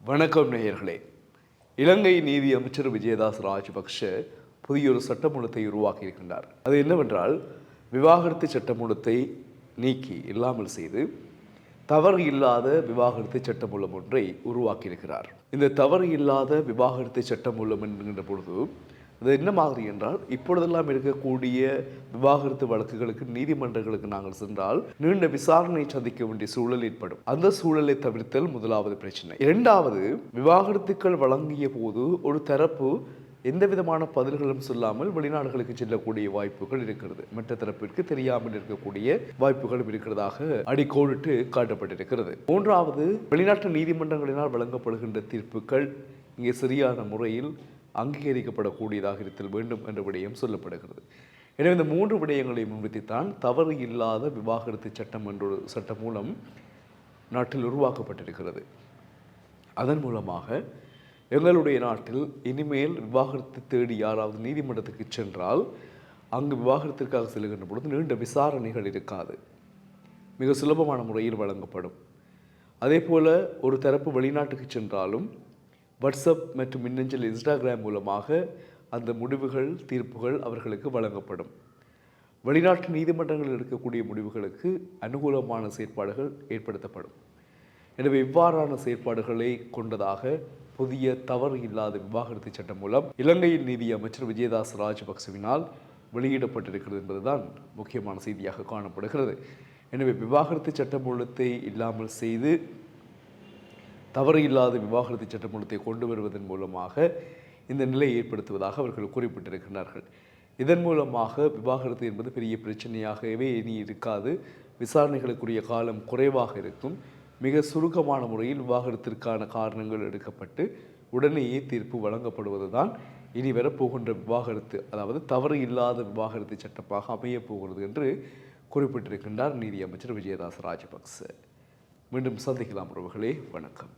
வணக்கம் நேயர்களே. இலங்கை நீதி அமைச்சர் விஜயதாஸ் ராஜபக்ஷ புதிய ஒரு சட்டமூலத்தை உருவாக்கியிருக்கின்றார். அது என்னவென்றால், விவாகரத்து சட்டமூலத்தை நீக்கி இல்லாமல் செய்து தவறு இல்லாத விவாகரத்து சட்டமூலம் ஒன்றை உருவாக்கியிருக்கிறார். இந்த தவறு இல்லாத விவாகரத்து சட்டமூலம் என்கின்ற பொழுது அது என்ன மாதிரி என்றால், இப்பொழுதெல்லாம் இருக்கக்கூடிய விவாகரத்து வழக்குகளுக்கு நீதிமன்றங்களுக்கு நாங்கள் சென்றால் நீண்ட விசாரணை சந்திக்க வேண்டிய சூழல் ஏற்படும். அந்த சூழலை தவிர்த்தல் முதலாவது பிரச்சனை. இரண்டாவது, விவாகரத்துக்கள் வழங்கிய போது ஒரு தரப்பு எந்த விதமான பதில்களும் சொல்லாமல் வெளிநாடுகளுக்கு செல்லக்கூடிய வாய்ப்புகள் இருக்கிறது. மற்ற தரப்பிற்கு தெரியாமல் இருக்கக்கூடிய வாய்ப்புகளும் இருக்கிறதாக அடிக்கோடிட்டு காட்டப்பட்டிருக்கிறது. மூன்றாவது, வெளிநாட்டு நீதிமன்றங்களினால் வழங்கப்படுகின்ற தீர்ப்புகள் இங்கே சரியான முறையில் அங்கீகரிக்கப்படக்கூடியதாக இருத்தல் வேண்டும் என்ற விடயம் சொல்லப்படுகிறது. எனவே இந்த மூன்று விடயங்களை முன்வைத்துத்தான் தவறு இல்லாத விவாகரத்து சட்டம் என்ற ஒரு சட்டம் மூலம் நாட்டில் உருவாக்கப்பட்டிருக்கிறது. அதன் மூலமாக எங்களுடைய நாட்டில் இனிமேல் விவாகரத்து தேடி யாராவது நீதிமன்றத்துக்கு சென்றால் அங்கு விவாகரத்திற்காக செல்கின்ற பொழுது நீண்ட விசாரணைகள் இருக்காது, மிக சுலபமான முறையில் வழங்கப்படும். அதே போல ஒரு தரப்பு வெளிநாட்டுக்கு சென்றாலும் வாட்ஸ்அப் மற்றும் மின்னஞ்சல், இன்ஸ்டாகிராம் மூலமாக அந்த முடிவுகள், தீர்ப்புகள் அவர்களுக்கு வழங்கப்படும். வெளிநாட்டு நீதிமன்றங்களில் இருக்கக்கூடிய முடிவுகளுக்கு அனுகூலமான செயற்பாடுகள் ஏற்படுத்தப்படும். எனவே இவ்வாறான செயற்பாடுகளை கொண்டதாக புதிய தவறு இல்லாத விவாகரத்து சட்டம் மூலம் இலங்கையின் நீதி அமைச்சர் விஜயதாஸ் ராஜபக்சவினால் வெளியிடப்பட்டிருக்கிறது என்பதுதான் முக்கியமான செய்தியாக காணப்படுகிறது. எனவே விவாகரத்து சட்டமூலத்தை இல்லாமல் செய்து தவறு இல்லாத விவாகரத்து சட்டமூலத்தை கொண்டு வருவதன் மூலமாக இந்த நிலையை ஏற்படுத்துவதாக அவர்கள் குறிப்பிட்டிருக்கிறார்கள். இதன் மூலமாக விவாகரத்து என்பது பெரிய பிரச்சனையாகவே இனி இருக்காது. விசாரணைகளுக்குரிய காலம் குறைவாக இருக்கும். மிக சுருக்கமான முறையில் விவாகரத்திற்கான காரணங்கள் எடுக்கப்பட்டு உடனேயே தீர்ப்பு வழங்கப்படுவது தான் இனி வரப்போகின்ற விவாகரத்து, அதாவது தவறு இல்லாத விவாகரத்து சட்டமாக அமையப் போகிறது என்று குறிப்பிட்டிருக்கின்றார் நீதி அமைச்சர் விஜயதாஸ் ராஜபக்ச. மீண்டும் சந்திக்கலாம் உறவுகளே. வணக்கம்.